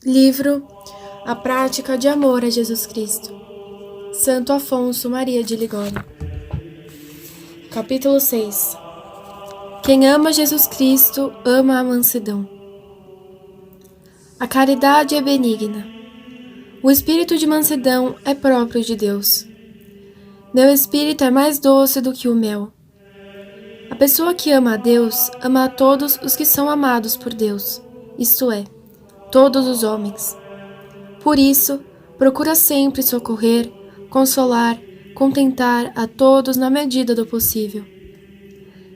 Livro A Prática de Amor a Jesus Cristo, Santo Afonso Maria de Ligório. Capítulo 6. Quem ama Jesus Cristo, ama a mansidão. A caridade é benigna. O espírito de mansidão é próprio de Deus. Meu espírito é mais doce do que o mel. A pessoa que ama a Deus, ama a todos os que são amados por Deus, isto é, todos os homens. Por isso, procura sempre socorrer, consolar, contentar a todos na medida do possível.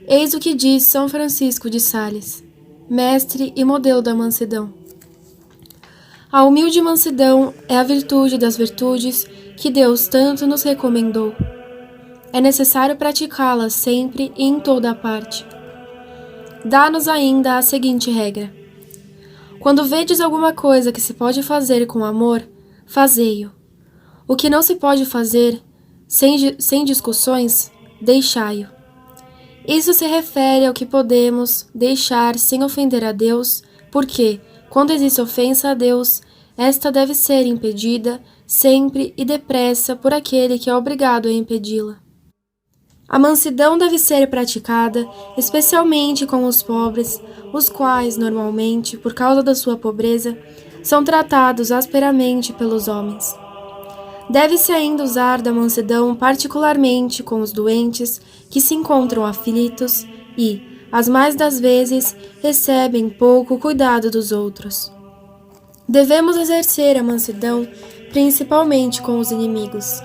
Eis o que diz São Francisco de Sales, mestre e modelo da mansidão. A humilde mansidão é a virtude das virtudes que Deus tanto nos recomendou. É necessário praticá-la sempre e em toda a parte. Dá-nos ainda a seguinte regra: quando vedes alguma coisa que se pode fazer com amor, fazei-o. O que não se pode fazer, sem discussões, deixai-o. Isso se refere ao que podemos deixar sem ofender a Deus, porque, quando existe ofensa a Deus, esta deve ser impedida sempre e depressa por aquele que é obrigado a impedi-la. A mansidão deve ser praticada, especialmente com os pobres, os quais, normalmente, por causa da sua pobreza, são tratados asperamente pelos homens. Deve-se ainda usar da mansidão particularmente com os doentes, que se encontram aflitos e, as mais das vezes, recebem pouco cuidado dos outros. Devemos exercer a mansidão principalmente com os inimigos.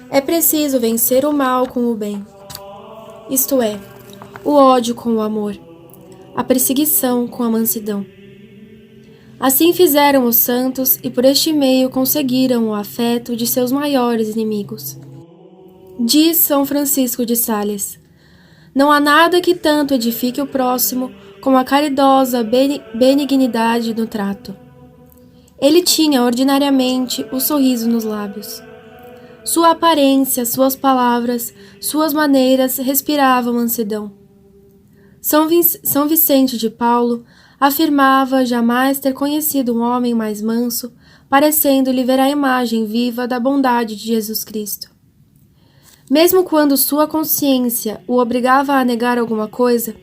É preciso vencer o mal com o bem, isto é, o ódio com o amor, a perseguição com a mansidão. Assim fizeram os santos e por este meio conseguiram o afeto de seus maiores inimigos. Diz São Francisco de Sales: não há nada que tanto edifique o próximo como a caridosa benignidade no trato. Ele tinha ordinariamente o sorriso nos lábios. Sua aparência, suas palavras, suas maneiras respiravam mansidão. São Vicente de Paulo afirmava jamais ter conhecido um homem mais manso, parecendo-lhe ver a imagem viva da bondade de Jesus Cristo. Mesmo quando sua consciência o obrigava a negar alguma coisa,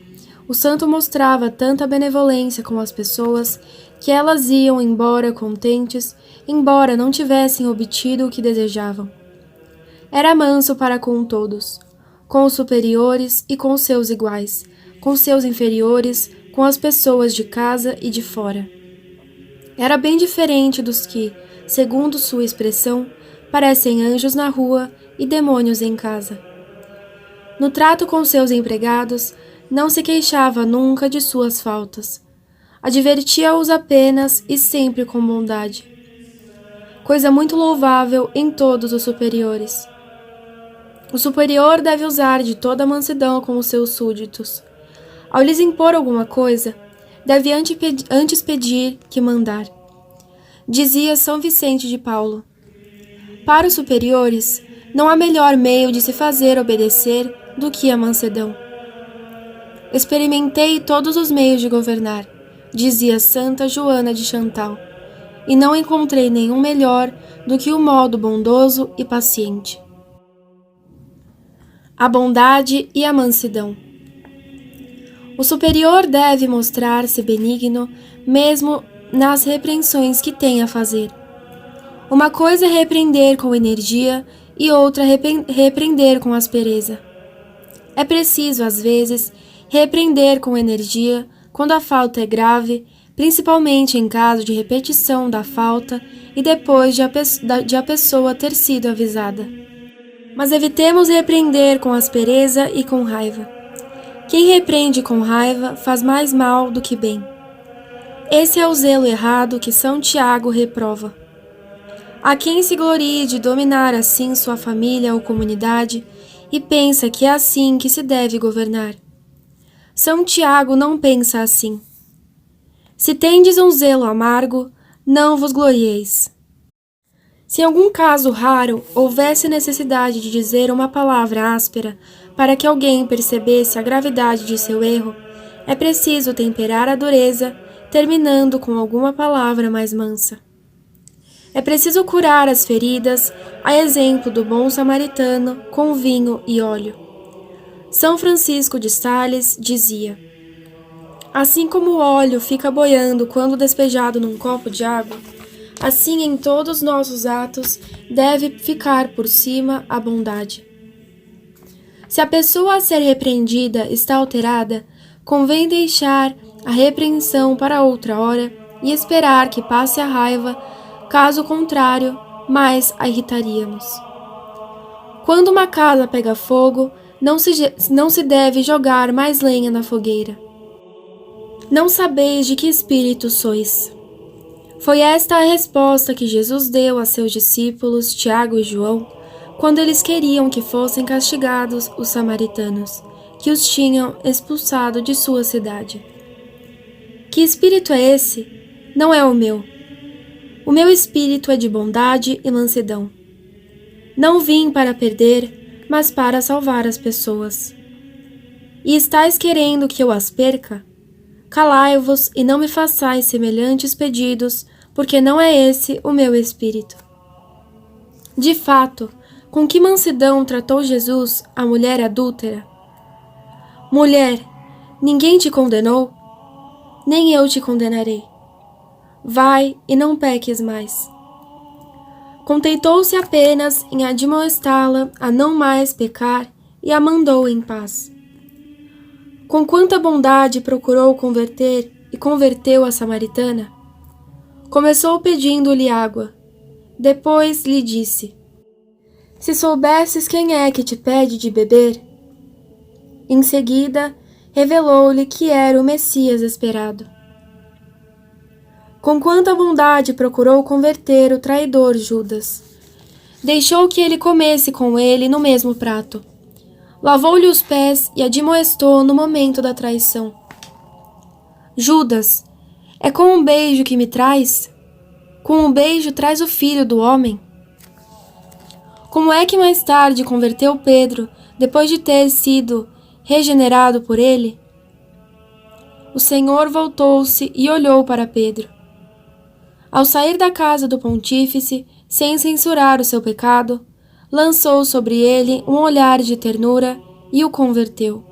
o santo mostrava tanta benevolência com as pessoas que elas iam embora contentes, embora não tivessem obtido o que desejavam. Era manso para com todos, com os superiores e com os seus iguais, com seus inferiores, com as pessoas de casa e de fora. Era bem diferente dos que, segundo sua expressão, parecem anjos na rua e demônios em casa. No trato com seus empregados, não se queixava nunca de suas faltas. Advertia-os apenas e sempre com bondade. Coisa muito louvável em todos os superiores. O superior deve usar de toda a mansidão com os seus súditos. Ao lhes impor alguma coisa, deve antes pedir que mandar. Dizia São Vicente de Paulo: para os superiores, não há melhor meio de se fazer obedecer do que a mansidão. Experimentei todos os meios de governar, dizia Santa Joana de Chantal, e não encontrei nenhum melhor do que o modo bondoso e paciente. A bondade e a mansidão. O superior deve mostrar-se benigno, mesmo nas repreensões que tem a fazer. Uma coisa é repreender com energia e outra repreender com aspereza. É preciso, às vezes, repreender com energia quando a falta é grave, principalmente em caso de repetição da falta e depois de a pessoa ter sido avisada. Mas evitemos repreender com aspereza e com raiva. Quem repreende com raiva faz mais mal do que bem. Esse é o zelo errado que São Tiago reprova. Há quem se glorie de dominar assim sua família ou comunidade e pensa que é assim que se deve governar. São Tiago não pensa assim. Se tendes um zelo amargo, não vos glorieis. Se em algum caso raro houvesse necessidade de dizer uma palavra áspera para que alguém percebesse a gravidade de seu erro, é preciso temperar a dureza, terminando com alguma palavra mais mansa. É preciso curar as feridas, a exemplo do bom samaritano, com vinho e óleo. São Francisco de Sales dizia: assim como o óleo fica boiando quando despejado num copo de água, assim em todos nossos atos deve ficar por cima a bondade. Se a pessoa a ser repreendida está alterada, convém deixar a repreensão para outra hora e esperar que passe a raiva, caso contrário, mais a irritaríamos. Quando uma casa pega fogo, não se deve jogar mais lenha na fogueira. Não sabeis de que espírito sois. Foi esta a resposta que Jesus deu a seus discípulos Tiago e João, quando eles queriam que fossem castigados os samaritanos, que os tinham expulsado de sua cidade. Que espírito é esse? Não é o meu. O meu espírito é de bondade e mansidão. Não vim para perder, mas para salvar as pessoas. E estáis querendo que eu as perca? Calai-vos e não me façais semelhantes pedidos, porque não é esse o meu espírito. De fato, com que mansidão tratou Jesus a mulher adúltera? Mulher, ninguém te condenou? Nem eu te condenarei. Vai e não peques mais. Contentou-se apenas em admoestá-la a não mais pecar e a mandou em paz. Com quanta bondade procurou converter e converteu a samaritana? Começou pedindo-lhe água. Depois lhe disse: se soubesses quem é que te pede de beber. Em seguida, revelou-lhe que era o Messias esperado. Com quanta bondade procurou converter o traidor Judas. Deixou que ele comesse com ele no mesmo prato. Lavou-lhe os pés e admoestou no momento da traição. Judas, é com um beijo que me traz? Com um beijo traz o filho do homem? Como é que mais tarde converteu Pedro, depois de ter sido regenerado por ele? O Senhor voltou-se e olhou para Pedro. Ao sair da casa do pontífice, sem censurar o seu pecado, lançou sobre ele um olhar de ternura e o converteu.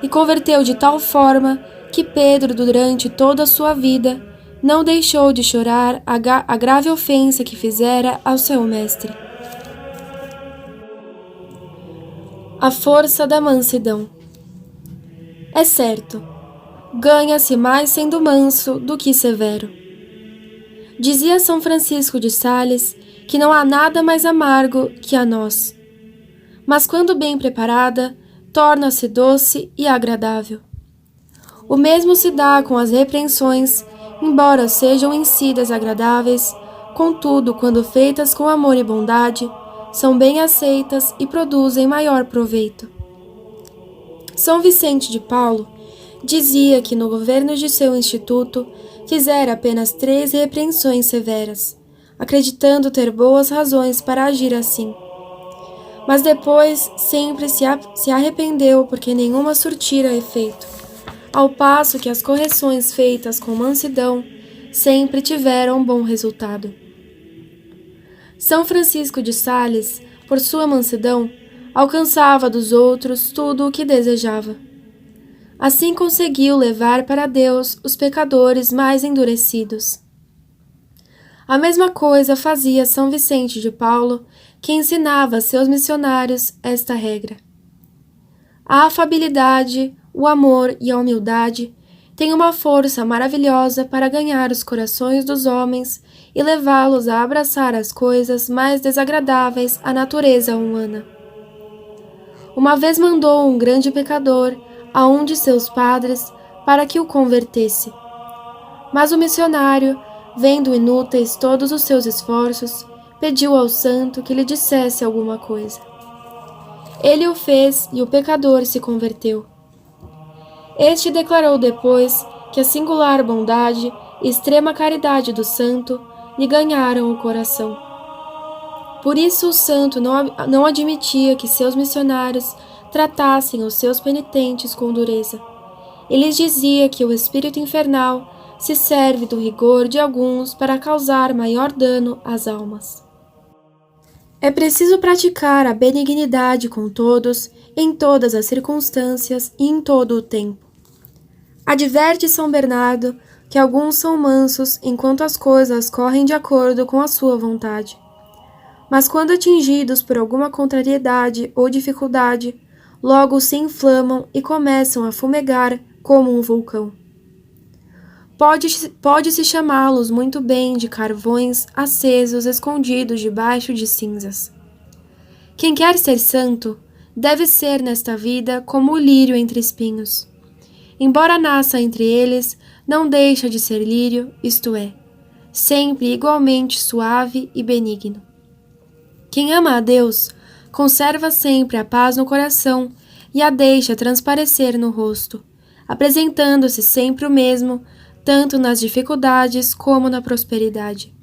E converteu de tal forma que Pedro, durante toda a sua vida, não deixou de chorar a grave ofensa que fizera ao seu mestre. A força da mansidão. É certo, ganha-se mais sendo manso do que severo. Dizia São Francisco de Sales que não há nada mais amargo que a noz, mas quando bem preparada, torna-se doce e agradável. O mesmo se dá com as repreensões, embora sejam em si desagradáveis, contudo, quando feitas com amor e bondade, são bem aceitas e produzem maior proveito. São Vicente de Paulo dizia que no governo de seu instituto fizera apenas 3 repreensões severas, acreditando ter boas razões para agir assim. Mas depois sempre se arrependeu porque nenhuma surtira efeito, ao passo que as correções feitas com mansidão sempre tiveram bom resultado. São Francisco de Sales, por sua mansidão, alcançava dos outros tudo o que desejava. Assim conseguiu levar para Deus os pecadores mais endurecidos. A mesma coisa fazia São Vicente de Paulo, que ensinava a seus missionários esta regra. A afabilidade, o amor e a humildade têm uma força maravilhosa para ganhar os corações dos homens e levá-los a abraçar as coisas mais desagradáveis à natureza humana. Uma vez mandou um grande pecador a um de seus padres para que o convertesse. Mas o missionário, vendo inúteis todos os seus esforços, pediu ao santo que lhe dissesse alguma coisa. Ele o fez e o pecador se converteu. Este declarou depois que a singular bondade e extrema caridade do santo lhe ganharam o coração. Por isso o santo não admitia que seus missionários tratassem os seus penitentes com dureza, e lhes dizia que o espírito infernal se serve do rigor de alguns para causar maior dano às almas. É preciso praticar a benignidade com todos, em todas as circunstâncias e em todo o tempo. Adverte São Bernardo que alguns são mansos enquanto as coisas correm de acordo com a sua vontade. Mas quando atingidos por alguma contrariedade ou dificuldade, logo se inflamam e começam a fumegar como um vulcão. Pode-se chamá-los muito bem de carvões acesos escondidos debaixo de cinzas. Quem quer ser santo deve ser nesta vida como o lírio entre espinhos. Embora nasça entre eles, não deixa de ser lírio, isto é, sempre igualmente suave e benigno. Quem ama a Deus conserva sempre a paz no coração e a deixa transparecer no rosto, apresentando-se sempre o mesmo, tanto nas dificuldades como na prosperidade.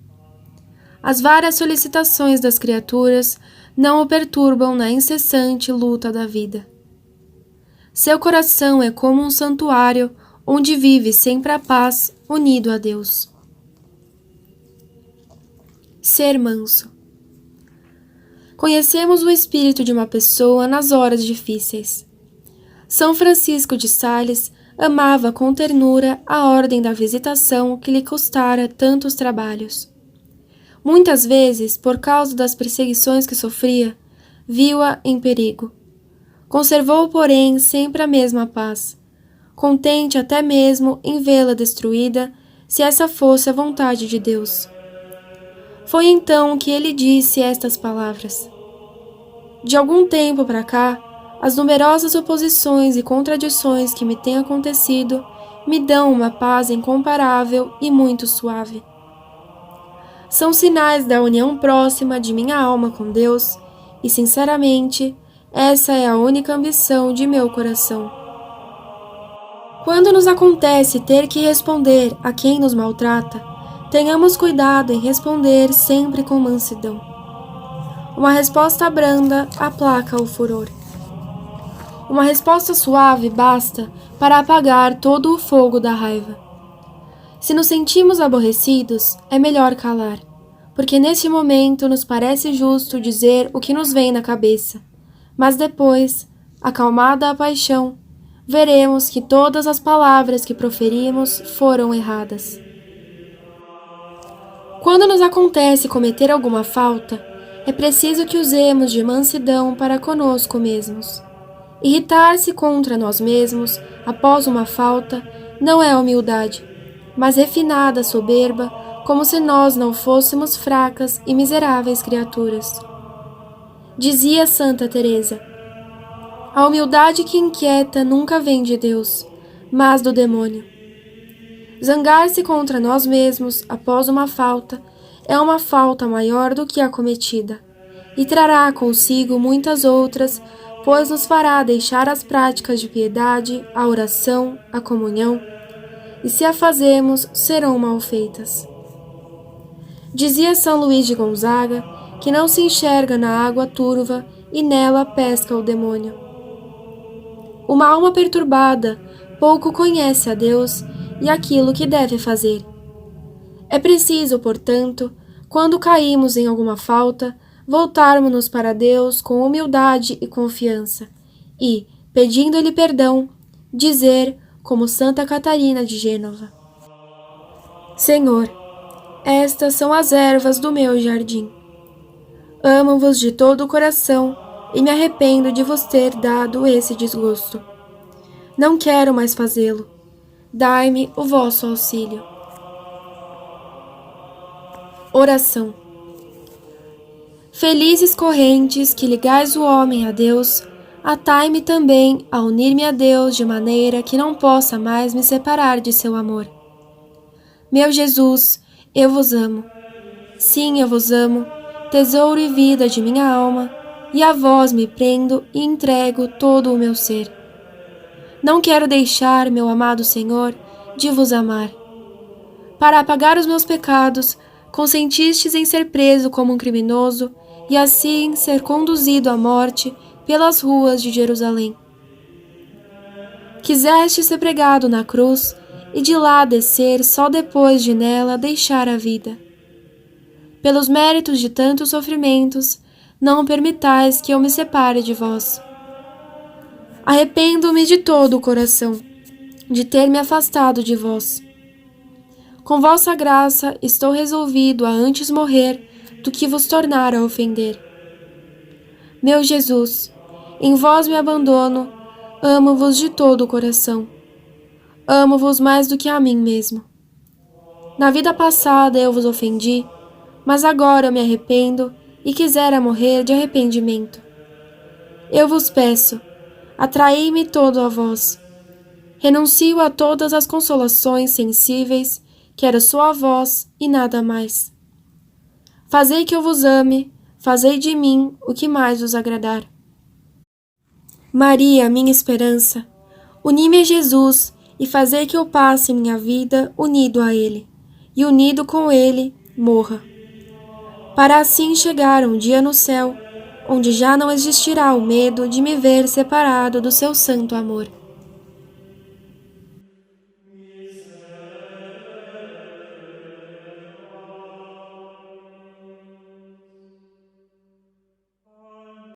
As várias solicitações das criaturas não o perturbam na incessante luta da vida. Seu coração é como um santuário onde vive sempre a paz, unido a Deus. Ser manso. Conhecemos o espírito de uma pessoa nas horas difíceis. São Francisco de Sales amava com ternura a ordem da visitação que lhe custara tantos trabalhos. Muitas vezes, por causa das perseguições que sofria, viu-a em perigo. Conservou, porém, sempre a mesma paz, contente até mesmo em vê-la destruída, se essa fosse a vontade de Deus. Foi então que ele disse estas palavras: de algum tempo para cá, as numerosas oposições e contradições que me têm acontecido me dão uma paz incomparável e muito suave. São sinais da união próxima de minha alma com Deus e, sinceramente, essa é a única ambição de meu coração. Quando nos acontece ter que responder a quem nos maltrata, tenhamos cuidado em responder sempre com mansidão. Uma resposta branda aplaca o furor. Uma resposta suave basta para apagar todo o fogo da raiva. Se nos sentimos aborrecidos, é melhor calar, porque neste momento nos parece justo dizer o que nos vem na cabeça, mas depois, acalmada a paixão, veremos que todas as palavras que proferimos foram erradas. Quando nos acontece cometer alguma falta, é preciso que usemos de mansidão para conosco mesmos. Irritar-se contra nós mesmos após uma falta não é humildade, mas refinada soberba, como se nós não fôssemos fracas e miseráveis criaturas. Dizia Santa Teresa: a humildade que inquieta nunca vem de Deus, mas do demônio. Zangar-se contra nós mesmos após uma falta é uma falta maior do que a cometida, e trará consigo muitas outras, pois nos fará deixar as práticas de piedade, a oração, a comunhão, e se a fazemos, serão mal feitas. Dizia São Luís de Gonzaga que não se enxerga na água turva e nela pesca o demônio. Uma alma perturbada pouco conhece a Deus e aquilo que deve fazer. É preciso, portanto, quando caímos em alguma falta, voltarmos-nos para Deus com humildade e confiança e, pedindo-lhe perdão, dizer, como Santa Catarina de Gênova: Senhor, estas são as ervas do meu jardim. Amo-vos de todo o coração e me arrependo de vos ter dado esse desgosto. Não quero mais fazê-lo. Dai-me o vosso auxílio. Oração. Felizes correntes que ligais o homem a Deus, atai-me também a unir-me a Deus de maneira que não possa mais me separar de seu amor. Meu Jesus, eu vos amo. Sim, eu vos amo, tesouro e vida de minha alma, e a vós me prendo e entrego todo o meu ser. Não quero deixar, meu amado Senhor, de vos amar. Para apagar os meus pecados, consentistes em ser preso como um criminoso e assim ser conduzido à morte pelas ruas de Jerusalém. Quiseste ser pregado na cruz e de lá descer só depois de nela deixar a vida. Pelos méritos de tantos sofrimentos, não permitais que eu me separe de vós. Arrependo-me de todo o coração de ter me afastado de vós. Com vossa graça estou resolvido a antes morrer do que vos tornar a ofender. Meu Jesus, em vós me abandono, amo-vos de todo o coração. Amo-vos mais do que a mim mesmo. Na vida passada eu vos ofendi, mas agora eu me arrependo e quisera morrer de arrependimento. Eu vos peço, atraei-me todo a vós. Renuncio a todas as consolações sensíveis, quero só a vós e nada mais. Fazei que eu vos ame, fazei de mim o que mais vos agradar. Maria, minha esperança, uni-me a Jesus e fazei que eu passe minha vida unido a Ele, e unido com Ele morra. Para assim chegar um dia no céu, onde já não existirá o medo de me ver separado do seu santo amor.